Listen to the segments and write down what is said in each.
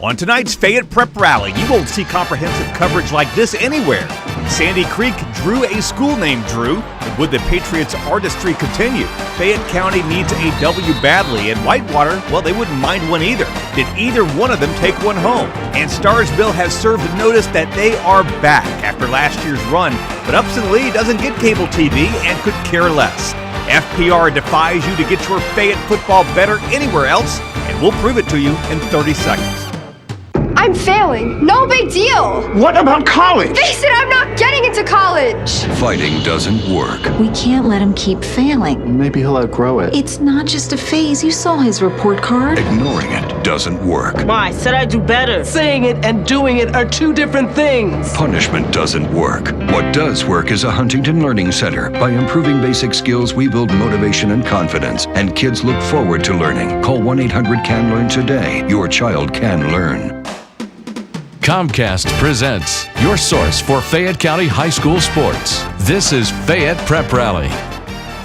On tonight's Fayette Prep Rally, you won't see comprehensive coverage like this anywhere. Sandy Creek drew a school named Drew, and would the Patriots' artistry continue? Fayette County needs a W badly, and Whitewater, well, they wouldn't mind one either. Did either one of them take one home? And Starrsville has served notice that they are back after last year's run, but Upson-Lee doesn't get cable TV and could care less. FPR defies you to get your Fayette football better anywhere else, and we'll prove it to you in 30 seconds. I'm failing. No big deal. What about college? Face it, I'm not getting into college. Fighting doesn't work. We can't let him keep failing. Maybe he'll outgrow it. It's not just a phase. You saw his report card. Ignoring it doesn't work. Ma, I said I'd do better. Saying it and doing it are two different things. Punishment doesn't work. What does work is a Huntington Learning Center. By improving basic skills, we build motivation and confidence, and kids look forward to learning. Call 1-800-CAN-LEARN today. Your child can learn. Comcast presents your source for Fayette County High School sports. This is Fayette Prep Rally.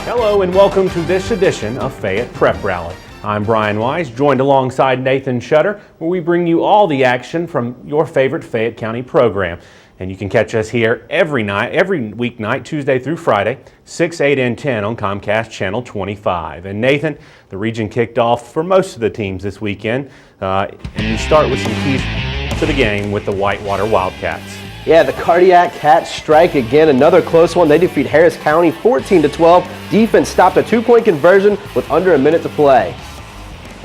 Hello and welcome to this edition of Fayette Prep Rally. I'm Brian Wise, joined alongside Nathan Shutter, where we bring you all the action from your favorite Fayette County program. And you can catch us here every weeknight, Tuesday through Friday, 6, 8, and 10 on Comcast Channel 25. And Nathan, the region kicked off for most of the teams this weekend. And we start with some keys to the game with the Whitewater Wildcats. Yeah, the Cardiac Cats strike again, another close one. They defeat Harris County 14-12. Defense stopped a 2-point conversion with under a minute to play.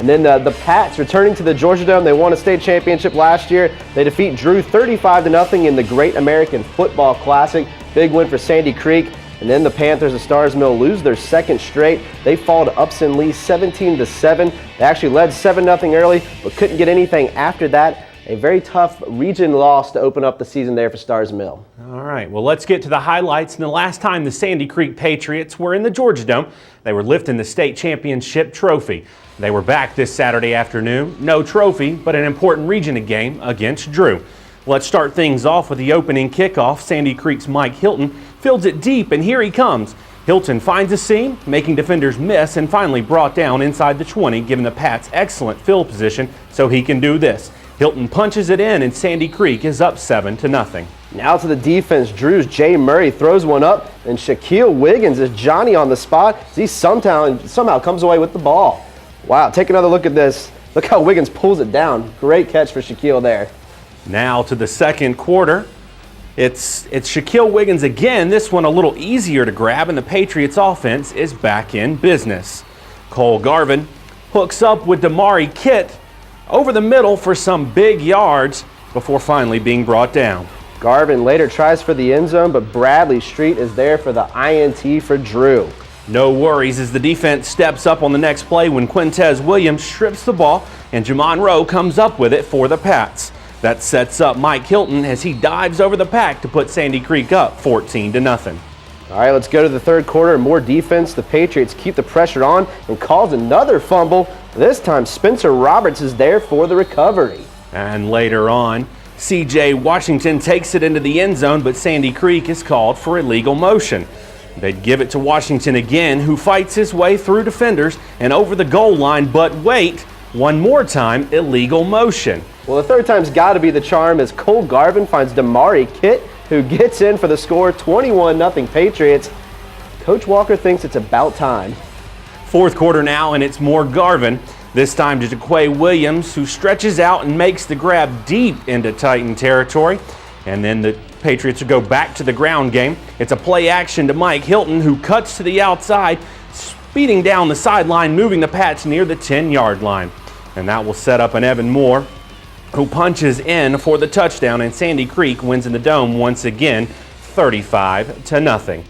And then the Pats returning to the Georgia Dome. They won a state championship last year. They defeat Drew 35-0 in the Great American Football Classic. Big win for Sandy Creek. And then the Panthers of Starrsville lose their second straight. They fall to Upson-Lee 17-7. They actually led 7-0 early, but couldn't get anything after that. A very tough region loss to open up the season there for Starrsville. All right, well, let's get to the highlights. And the last time the Sandy Creek Patriots were in the Georgia Dome, they were lifting the state championship trophy. They were back this Saturday afternoon. No trophy, but an important region game against Drew. Let's start things off with the opening kickoff. Sandy Creek's Mike Hilton fields it deep, and here he comes. Hilton finds a seam, making defenders miss, and finally brought down inside the 20, giving the Pats excellent field position so he can do this. Hilton punches it in, and Sandy Creek is up 7-0. Now to the defense. Drew's Jay Murray throws one up, and Shaquille Wiggins is Johnny on the spot as he somehow comes away with the ball. Wow, take another look at this. Look how Wiggins pulls it down. Great catch for Shaquille there. Now to the second quarter. It's Shaquille Wiggins again, this one a little easier to grab, and the Patriots offense is back in business. Cole Garvin hooks up with Damari Kitt over the middle for some big yards before finally being brought down. Garvin later tries for the end zone, but Bradley Street is there for the INT for Drew. No worries as the defense steps up on the next play when Quintez Williams strips the ball and Jamon Rowe comes up with it for the Pats. That sets up Mike Hilton as he dives over the pack to put Sandy Creek up 14-0. All right, let's go to the third quarter. More defense. The Patriots keep the pressure on and cause another fumble. This time, Spencer Roberts is there for the recovery. And later on, C.J. Washington takes it into the end zone, but Sandy Creek is called for illegal motion. They'd give it to Washington again, who fights his way through defenders and over the goal line, but wait, one more time, illegal motion. Well, the third time's got to be the charm as Cole Garvin finds Damari Kitt, who gets in for the score, 21-0 Patriots. Coach Walker thinks it's about time. Fourth quarter now, and it's more Garvin. This time to Jaquay Williams, who stretches out and makes the grab deep into Titan territory. And then the Patriots will go back to the ground game. It's a play action to Mike Hilton, who cuts to the outside, speeding down the sideline, moving the Pats near the 10-yard line. And that will set up an Evan Moore, who punches in for the touchdown, and Sandy Creek wins in the Dome once again, 35-0.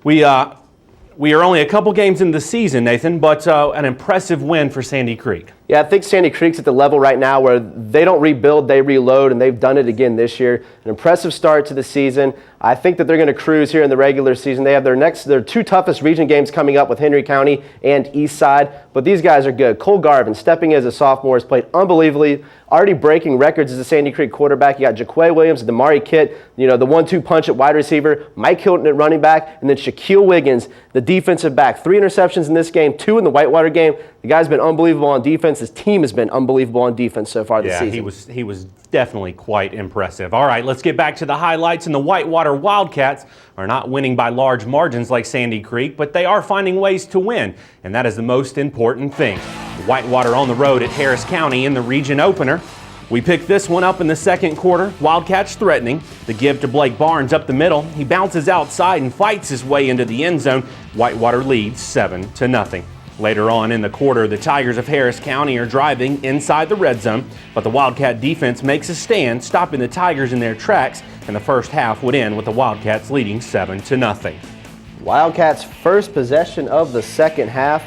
We are only a couple games into the season, Nathan, but an impressive win for Sandy Creek. Yeah, I think Sandy Creek's at the level right now where they don't rebuild, they reload, and they've done it again this year. An impressive start to the season. I think that they're going to cruise here in the regular season. They have their two toughest region games coming up with Henry County and Eastside, but these guys are good. Cole Garvin, stepping in as a sophomore, has played unbelievably, already breaking records as a Sandy Creek quarterback. You got Jaquay Williams, Damari Kitt, the 1-2 punch at wide receiver, Mike Hilton at running back, and then Shaquille Wiggins, the defensive back. 3 interceptions in this game, 2 in the Whitewater game. The guy's been unbelievable on defense. His team has been unbelievable on defense so far this season. Yeah, he was definitely quite impressive. All right, let's get back to the highlights. And the Whitewater Wildcats are not winning by large margins like Sandy Creek, but they are finding ways to win, and that is the most important thing. Whitewater on the road at Harris County in the region opener. We picked this one up in the second quarter. Wildcats threatening. The give to Blake Barnes up the middle. He bounces outside and fights his way into the end zone. Whitewater leads 7-0. Later on in the quarter, the Tigers of Harris County are driving inside the red zone, but the Wildcat defense makes a stand, stopping the Tigers in their tracks, and the first half would end with the Wildcats leading 7-0. Wildcats' first possession of the second half.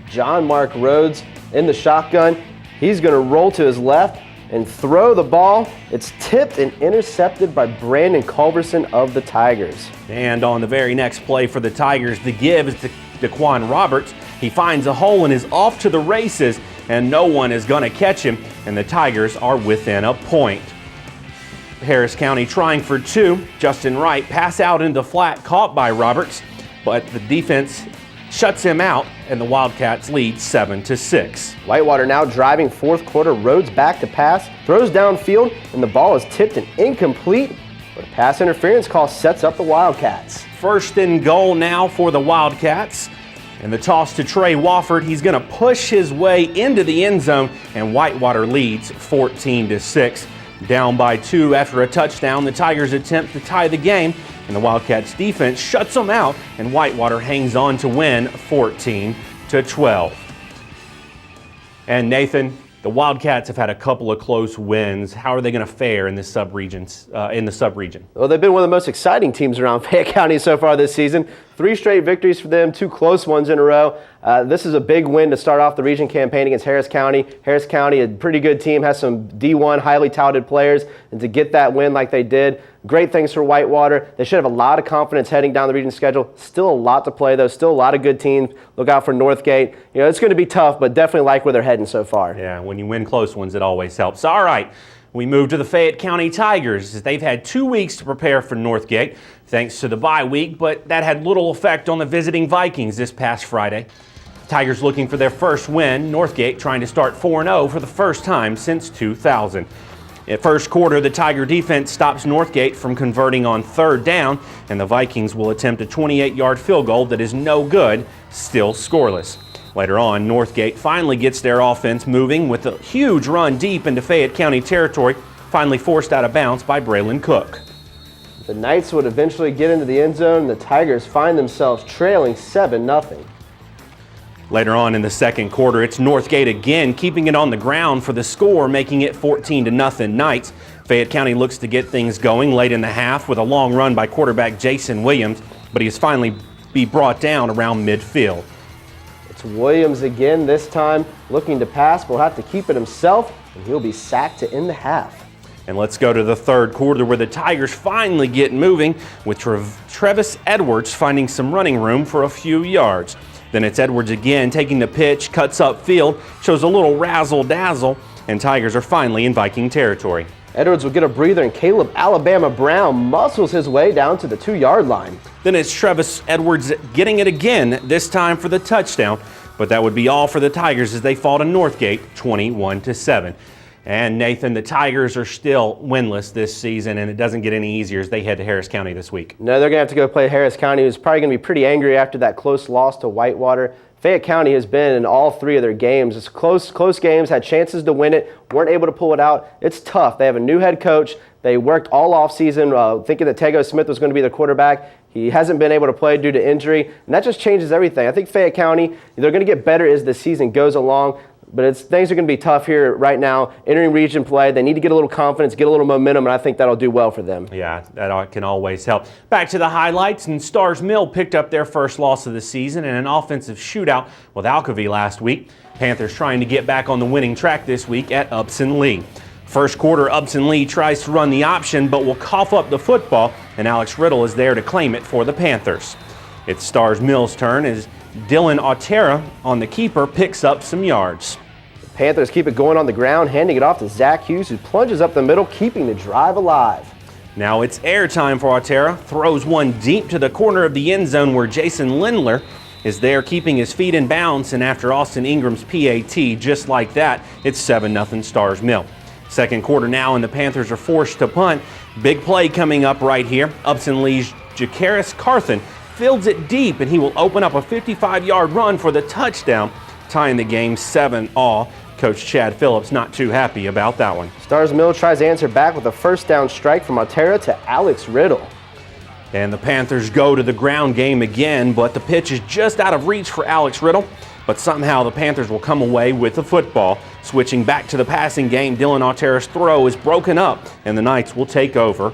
John Mark Rhodes in the shotgun. He's going to roll to his left and throw the ball. It's tipped and intercepted by Brandon Culberson of the Tigers. And on the very next play for the Tigers, the give is to Daquan Roberts. He finds a hole and is off to the races, and no one is going to catch him, and the Tigers are within a point. Harris County trying for two. Justin Wright pass out into flat, caught by Roberts, but the defense shuts him out, and the Wildcats lead 7-6. Whitewater now driving fourth quarter. Rhodes back to pass, throws downfield, and the ball is tipped and incomplete, but a pass interference call sets up the Wildcats. First and goal now for the Wildcats, and the toss to Trey Wofford. He's going to push his way into the end zone, and Whitewater leads 14-6. Down by 2 after a touchdown, the Tigers attempt to tie the game, and the Wildcats defense shuts them out, and Whitewater hangs on to win 14-12. And Nathan, the Wildcats have had a couple of close wins. How are they going to fare in the sub-region? Well, they've been one of the most exciting teams around Fayette County so far this season. 3 straight victories for them, 2 close ones in a row. This is a big win to start off the region campaign against Harris County. Harris County, a pretty good team, has some D1 highly touted players, and to get that win like they did, great things for Whitewater. They should have a lot of confidence heading down the region schedule. Still a lot to play, though. Still a lot of good teams. Look out for Northgate. You know, it's going to be tough, but definitely like where they're heading so far. Yeah, when you win close ones, it always helps. All right, we move to the Fayette County Tigers. They've had 2 weeks to prepare for Northgate, thanks to the bye week, but that had little effect on the visiting Vikings this past Friday. Tigers looking for their first win. Northgate trying to start 4-0 for the first time since 2000. At first quarter, the Tiger defense stops Northgate from converting on third down, and the Vikings will attempt a 28-yard field goal that is no good, still scoreless. Later on, Northgate finally gets their offense moving with a huge run deep into Fayette County territory, finally forced out of bounds by Braylon Cook. The Knights would eventually get into the end zone, and the Tigers find themselves trailing 7-0. Later on in the second quarter, it's Northgate again, keeping it on the ground for the score, making it 14-0 Knights. Fayette County looks to get things going late in the half with a long run by quarterback Jason Williams, but he is finally be brought down around midfield. It's Williams again, this time looking to pass, but will have to keep it himself, and he'll be sacked to end the half. And let's go to the third quarter where the Tigers finally get moving with Travis Edwards finding some running room for a few yards. Then it's Edwards again taking the pitch, cuts upfield, shows a little razzle-dazzle, and Tigers are finally in Viking territory. Edwards will get a breather, and Caleb Alabama Brown muscles his way down to the 2-yard line. Then it's Travis Edwards getting it again, this time for the touchdown. But that would be all for the Tigers as they fall to Northgate 21-7. And Nathan, the Tigers are still winless this season, and it doesn't get any easier as they head to Harris County this week. No, they're going to have to go play Harris County, who's probably going to be pretty angry after that close loss to Whitewater. Fayette County has been in all 3 of their games. It's close games, had chances to win it, weren't able to pull it out. It's tough. They have a new head coach. They worked all offseason thinking that Tego Smith was going to be their quarterback. He hasn't been able to play due to injury, and that just changes everything. I think Fayette County, they're going to get better as the season goes along, but things are going to be tough here right now. Entering region play, they need to get a little confidence, get a little momentum, and I think that'll do well for them. Yeah, that can always help. Back to the highlights, and Starr's Mill picked up their first loss of the season in an offensive shootout with Alcovy last week. Panthers trying to get back on the winning track this week at Upson-Lee. First quarter, Upson-Lee tries to run the option, but will cough up the football, and Alex Riddle is there to claim it for the Panthers. It's Starr's Mill's turn as Dylan Otera on the keeper picks up some yards. The Panthers keep it going on the ground, handing it off to Zach Hughes, who plunges up the middle, keeping the drive alive. Now it's air time for Otera. Throws one deep to the corner of the end zone where Jason Lindler is there keeping his feet in bounds, and after Austin Ingram's PAT, just like that, it's 7-0 Starr's Mill. Second quarter now, and the Panthers are forced to punt. Big play coming up right here. Upson-Lee's Jakaris Carthen fields it deep, and he will open up a 55-yard run for the touchdown, tying the game 7-all. Coach Chad Phillips not too happy about that one. Starr's Mill tries to answer back with a first down strike from Otero to Alex Riddle. And the Panthers go to the ground game again, but the pitch is just out of reach for Alex Riddle. But somehow the Panthers will come away with the football. Switching back to the passing game, Dylan Otero's throw is broken up, and the Knights will take over.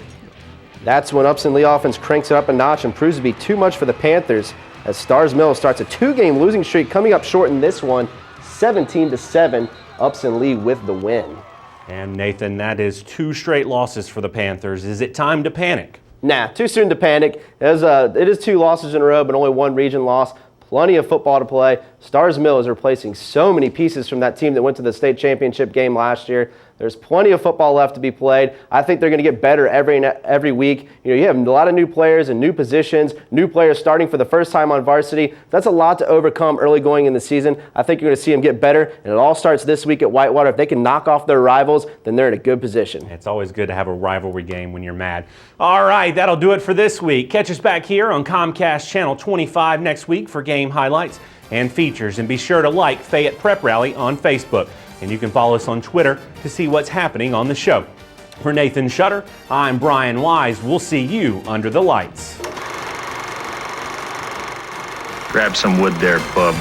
That's when Upson-Lee offense cranks it up a notch and proves to be too much for the Panthers, as Starr's Mill starts a 2-game losing streak, coming up short in this one, 17-7, Upson-Lee with the win. And Nathan, that is 2 straight losses for the Panthers. Is it time to panic? Nah, too soon to panic. It is 2 losses in a row, but only 1 region loss. Plenty of football to play. Starr's Mill is replacing so many pieces from that team that went to the state championship game last year. There's plenty of football left to be played. I think they're going to get better every week. You know, you have a lot of new players and new positions, new players starting for the first time on varsity. That's a lot to overcome early going in the season. I think you're going to see them get better, and it all starts this week at Whitewater. If they can knock off their rivals, then they're in a good position. It's always good to have a rivalry game when you're mad. All right, that'll do it for this week. Catch us back here on Comcast Channel 25 next week for game highlights and features, and be sure to like Fayette Prep Rally on Facebook. And you can follow us on Twitter to see what's happening on the show. For Nathan Shutter, I'm Brian Wise. We'll see you under the lights. Grab some wood there, bub.